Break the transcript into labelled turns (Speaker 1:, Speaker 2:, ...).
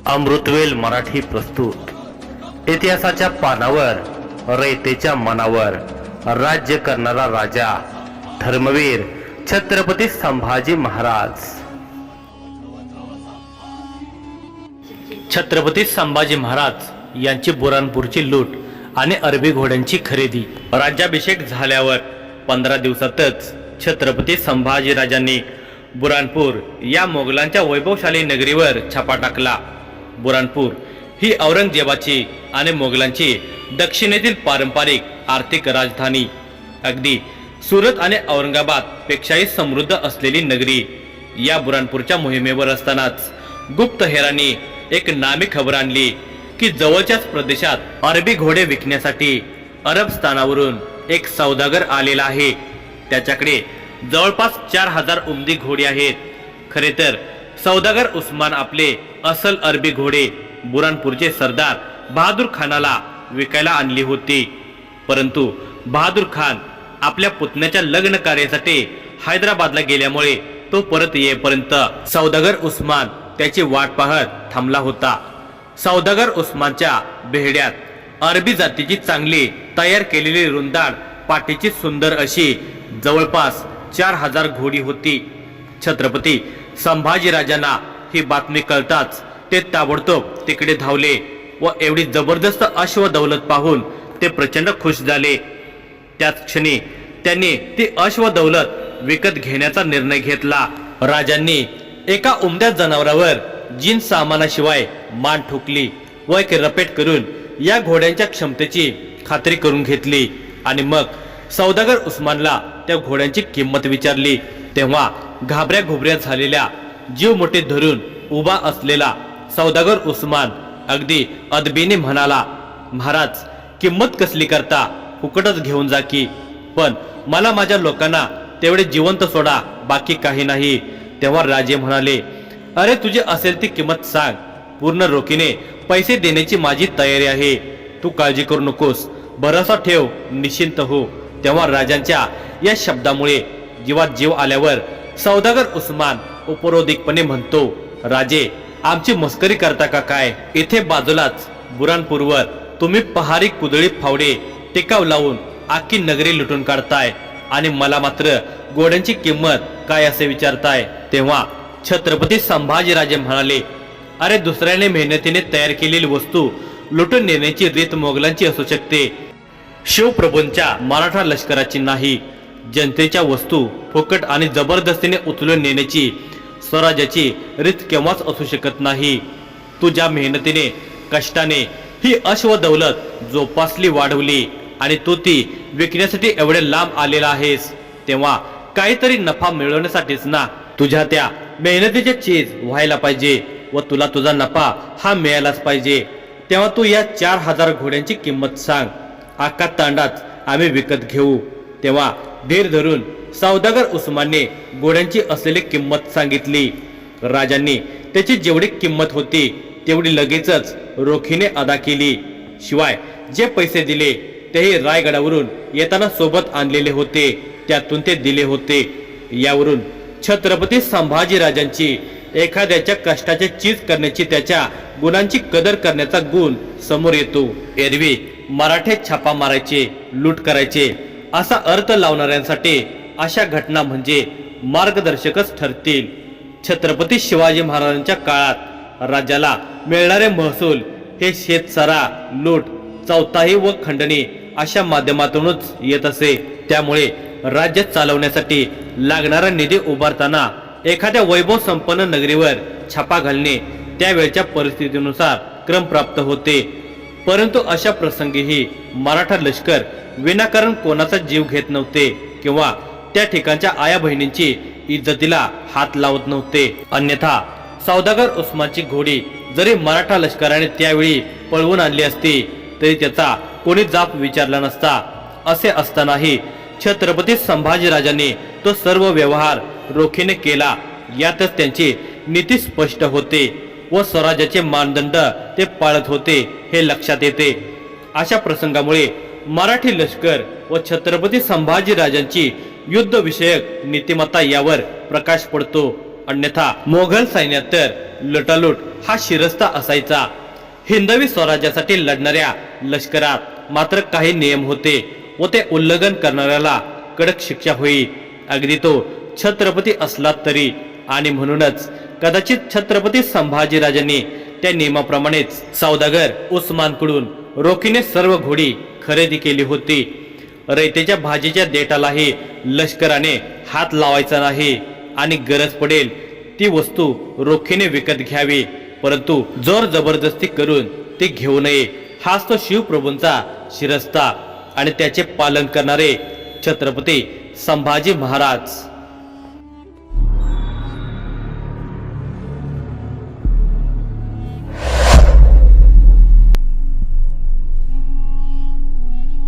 Speaker 1: अमृतवेल मराठी प्रस्तुत इतिहासाच्या पानावर रयतेच्या मनावर राज्य करणारा राजा धर्मवीर छत्रपती संभाजी महाराज। छत्रपती संभाजी महाराज यांची बुरानपूरची लूट आणि अरबी घोड्यांची खरेदी। राज्याभिषेक झाल्यावर 15 दिवसातच छत्रपती संभाजी राजांनी बुरानपूर या मोगलांच्या वैभवशाली नगरीवर छापा टाकला। बुरानपूर ही औरंगजेबाची आणि मोगलांची दक्षिणेतील पारंपरिक आर्थिक राजधानी, अगदी सुरत आणि औरंगाबाद पेक्षाही समृद्ध असलेली नगरी। या बुरानपूरच्या मोहिमेवर असतानाच गुप्तहेरांनी एक नामी खबर आणली की जवळच्याच प्रदेशात अरबी घोडे विकण्यासाठी अरबस्तानावरून एक सौदागर आलेला आहे। त्याच्याकडे जवळपास 4000 उमदी घोडे आहेत। खरे तर सौदागर उस्मान आपले असल अरबी घोडे बुरानपूरचे सरदार बहादूर खानाला विकायला आणली होती, परंतु बहादूर खान आपल्या पुतण्याच्या लग्न कार्यासाठी हैदराबादला गेल्यामुळे तो परत येईपर्यंत सौदागर उस्मान त्याची वाट पाहत थांबला होता। सौदागर उस्मानच्या बेहड्यात अरबी जातीची चांगली तयार केलेली रुंदाड पाठीची सुंदर अशी जवळपास 4000 घोडी होती। छत्रपती संभाजीराजांना ही बातमी कळताच ते ताबडतोब तिकडे धावले व एवढी जबरदस्त अश्व दौलत पाहून ते प्रचंड खुश झाले। त्याच क्षणी त्यांनी ती अश्व दौलत विकत घेण्याचा निर्णय घेतला। राजांनी एका उमद्या जनावरावर जीन सामानाशिवाय मान ठोकली व एक रपेट करून या घोड्यांच्या क्षमतेची खात्री करून घेतली आणि मग सौदागर उस्मानला त्या घोड्यांची किंमत विचारली। तेव्हा घाबऱ्या घुबऱ्या झालेल्या जीव मुठीत धरून उभा असलेला सौदागर उस्मान अगदी अदबीने म्हणाला, महाराज, किंमत कसली करता? फुकटच घेऊन जा की, पण मला माझ्या लोकांना तेवढे जिवंत सोडा, बाकी काही नाही। तेव्हा राजे म्हणाले, अरे तुझी असेल ती किंमत सांग, पूर्ण रोखीने पैसे देण्याची माझी तयारी आहे, तू काळजी करू नकोस, भरोसा ठेव, निश्चिंत हो। तेव्हा राजांच्या या शब्दामुळे जीवात जीव आल्यावर सौदागर उस्मान उपरोधिकपणे म्हणतो, राजे, आमची मस्करी करता का काय? इथे बाजूलाच बुरानपूरवर तुम्ही पहारी कुदळी फावडे टिकाव लावून आखी नगरी लुटून काढताय आणि मला मात्र घोड्यांची किंमत काय असे विचारताय। तेव्हा छत्रपती संभाजीराजे म्हणाले, अरे दुसऱ्याने मेहनतीने तयार केलेली वस्तू लुटून नेण्याची रीत मोगलांची असू शकते, शिवप्रभूंच्या मराठा लष्कराची नाही। जनतेच्या वस्तू फुकट आणि जबरदस्तीने उचलून नेण्याची स्वराज्याची रीत केव्हाच असू शकत नाही। तू ज्या मेहनतीने कष्टाने ही अश्व दौलत जोपासली वाढवली आणि तू ती विकण्यासाठी एवढे लांब आलेला आहेस, तेव्हा काहीतरी नफा मिळवण्यासाठीच ना। तुझ्या त्या मेहनतीचे चीज व्हायला पाहिजे व तुला तुझा नफा हा मिळालाच पाहिजे। तेव्हा तू या 4000 घोड्यांची किंमत सांग, आका तांडाच आम्ही विकत घेऊ। तेव्हा धीर धरून सौदागर उस्मानने घोड्यांची असलेली किंमत सांगितली। राजांनी त्याची जेवढी किंमत होती तेवढी लगेचच रोखीने अदा केली। शिवाय जे पैसे दिले तेही रायगडावरून येताना सोबत आणलेले होते, त्यातून ते दिले होते। यावरून छत्रपती संभाजीराजांची एखाद्याच्या कष्टाचे चीज करण्याची, त्याच्या गुणांची कदर करण्याचा गुण समोर येतो। एरवी मराठे छापा मारायचे, लूट करायचे असा अर्थ लावणाऱ्यांसाठी अशा घटना म्हणजे मार्गदर्शकच ठरतील। छत्रपती शिवाजी महाराजांच्या काळात राज्याला मिळणारे महसूल हे शेतसारा, लूट, चौथाई व खंडणी अशा माध्यमातूनच येत असे। त्यामुळे राज्य चालवण्यासाठी लागणारा निधी उभारताना एखाद्या वैभव संपन्न नगरीवर छापा घालणे त्यावेळच्या परिस्थितीनुसार क्रम प्राप्त होते। परंतु अशा प्रसंगीही मराठा लष्कर विनाकारण कोणाचा जीव घेत नव्हते किंवा त्या ठिकाणच्या आया बहिणींची इज्जतीला हात लावत नव्हते। अन्यथा सौदागर उस्मानची घोडी जरी मराठा लष्कराने त्यावेळी पळवून आणली असती तरी त्याचा कोणी जाप विचारला नसता। असे असतानाही छत्रपती संभाजीराजांनी तो सर्व व्यवहार रोखीने केला। यातच त्यांची नीती स्पष्ट होते व स्वराज्याचे मानदंड ते पाळत होते हे लक्षात येते। अशा प्रसंगामुळे मराठी लष्कर व छत्रपती संभाजीराजांची युद्ध विषयक नीतिमत्ता यावर प्रकाश पडतो। अन्यथा मोघल सैन्यात तर लुटालूट हा शिरस्ता असायचा. हिंदवी स्वराज्यासाठी लढणाऱ्या लष्करात मात्र काही नियम होते व ते उल्लंघन करणाऱ्याला कडक शिक्षा होई, अगदी तो छत्रपती असला तरी. आणि म्हणूनच कदाचित छत्रपती संभाजीराजांनी त्या नियमाप्रमाणेच सौदागर उस्मानकडून रोखीने सर्व घोडी खरेदी केली होती. रयतेच्या भाजीच्या देठालाही लष्कराने हात लावायचा नाही आणि गरज पडेल ती वस्तू रोखीने विकत घ्यावी, परंतु जोर जबरदस्ती करून ती घेऊ नये. हाच तो शिवप्रभूंचा शिरस्ता आणि त्याचे पालन करणारे छत्रपती संभाजी महाराज.